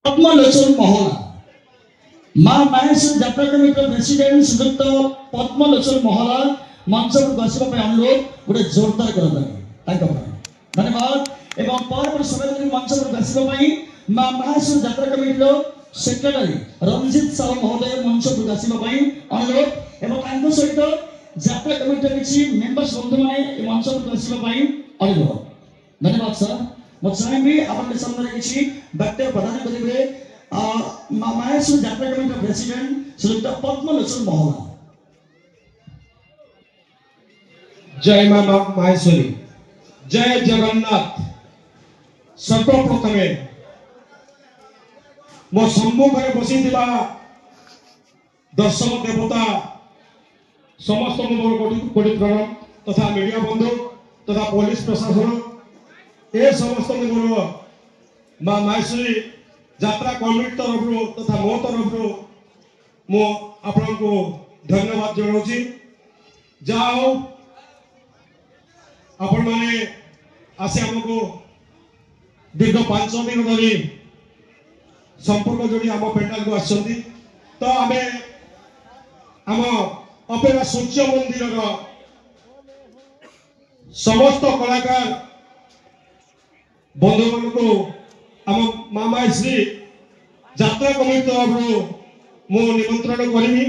पद्मलोचन महला माँ माहेश्वरी यात्रा कमिटी प्रेसिडेंट श्रीयुक्त पद्मलोचन महला मंच पर बसवा अनुरोध गोटे जोरदार कर धन्यवाद एवं पर समय मंच पर बसवा माँ माहेश्वरी यात्रा कमिटी सेक्रेटरी रंजित साहू महोदय मंच पर बसवा अनुरोध एवं सहित यात्रा कमिटी किसी मेंबर्स बंधु मैंने मंच पर बसवा अनुरोध धन्यवाद सर मैं चाहिए आपन सामने किसी वक्तव्य प्रदान करेंगे माहेश्वरी यात्रा कमिटी प्रेसिडेंट श्रीयुक्त पद्मलोचन महला। जय मां माहेश्वरी जय जगन्नाथ। सर्वप्रथमे मो सम्मुखें बसी दर्शक देवता समस्त मोर कोटि प्रणाम तथा मीडिया बंधु तथा पुलिस प्रशासन ए समस्त मोर मां माहेश्वरी यात्रा कमिटी तरफ तथा मो तरफ मो आपण को धन्यवाद जनाऊँ। जहा हो आपण माने आसे हमको दीर्घ 5 दिन धरी संपर्क जोड़ी आम पेंडाल को आसछंती तो आमे आम अपेरा सूर्य मंदिर समस्त कलाकार बंधु मान को आम मां माहेश्वरी यात्रा कमिटी तरफ मु निमंत्रण करी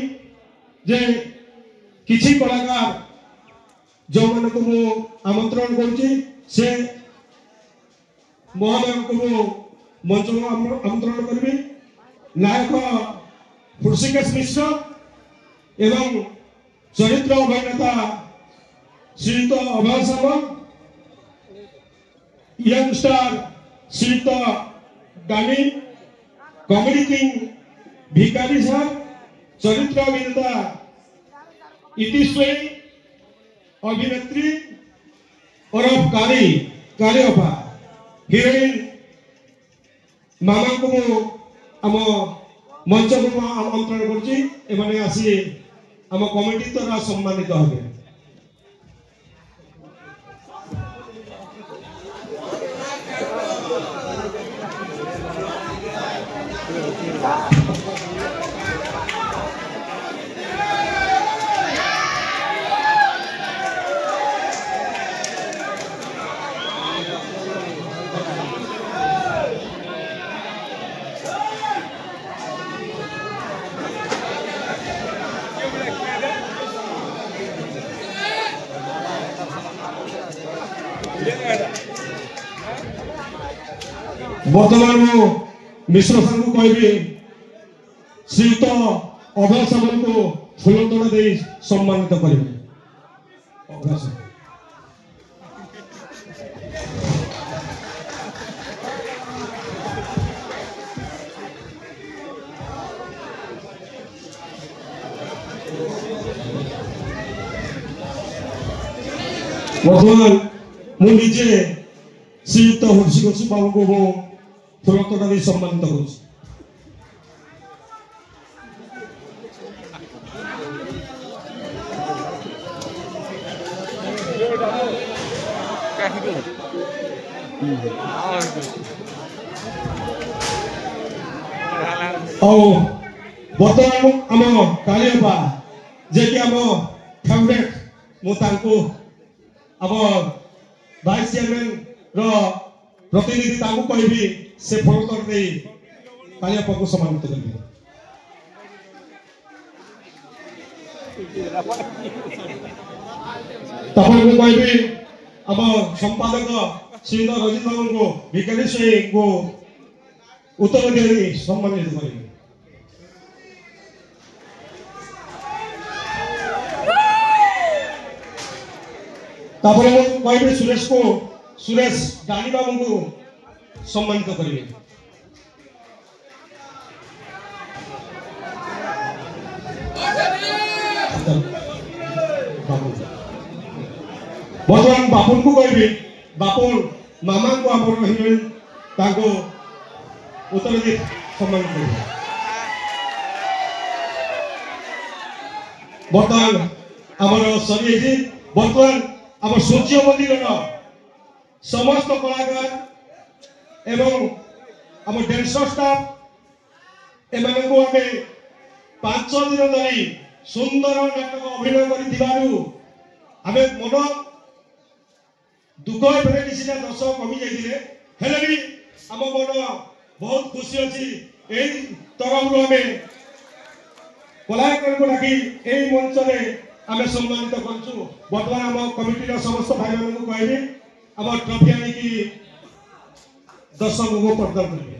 जे किछि कलाकार जो मन को मु आमंत्रण करुछि से महोदय को मु मंच को आमंत्रण करबी। नायक हृषिकेश मिश्र एवं चरित्र अभिनेता श्रीयुक्त अभय सामंत यंग स्टार श्रीयुक्त डानी कॉमेडी किंग भिकारी साहब चरित्र अभिनेता इतिश्वरी अभिनेत्री औरफ कारी अफा हिरोइन मामा को आम मंच को आमंत्रण करुँचे आसी आम कमिटी द्वारा सम्मानित हे। वर्तमान मु मिश्र साहब को कहबी श्रीयुक्त अभय सामंत को फूलतोड़ा दे सम्मानित करेंगे। वर्तमान मुझे श्रीयुक्त हृषिकेश बाबू को फूलतोड़ा दे सम्मानित करुँ। बर्तमान आम कालीअपा जे कि आम फेवरेट मुझे आम वाइस चेयरमैन प्रतिनिधि कहबी से फलतर दे कालीअपा को सम्मानित करेंगे। कहबी आम संपादक श्रीयुक्त रजित बाबू को भिकारी को उत्तर दिए सम्मानित करेंगे। कहबी सुरेश डानी बाबू को सम्मानित करेंगे। बर्तमान बापुन को कहबी बापुन मामा को आप हिरोइन उत्तर दे सम्मानित करेंगे। बर्तमान आमर सरी बर्तमान आम सूर्य मंदिर समस्त कलाकार एवं आम डांसर स्टाफ ଏମାନଙ୍କୁ ଆମେ 5 ଦିନ ଧରି ସୁନ୍ଦର ନାଟକ ଅଭିନୟ କରିଥିବାରୁ ଆମେ ମନ ଦୁଃଖ ଏପରି କିଛିଟା ଦର୍ଶକ କମି ଯାଇଥିଲେ ହେଲେ ବି ଆମ ମନ ବହୁତ ଖୁସି ଅଛି। ଏହି ତରଫରୁ ଆମେ କଳାକାରଙ୍କୁ ଡାକି ଏହି ମଞ୍ଚରେ ଆମେ ସମ୍ମାନିତ କରୁଛୁ। ବର୍ତ୍ତମାନ ଆମ କମିଟିର ସମସ୍ତ ଭାଇମାନଙ୍କୁ କହିବି ଆମ ଟ୍ରଫି ଆଣିକି ଦର୍ଶକଙ୍କୁ ପ୍ରଦାନ କରିବେ।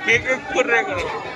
एक एक कर रहे करो।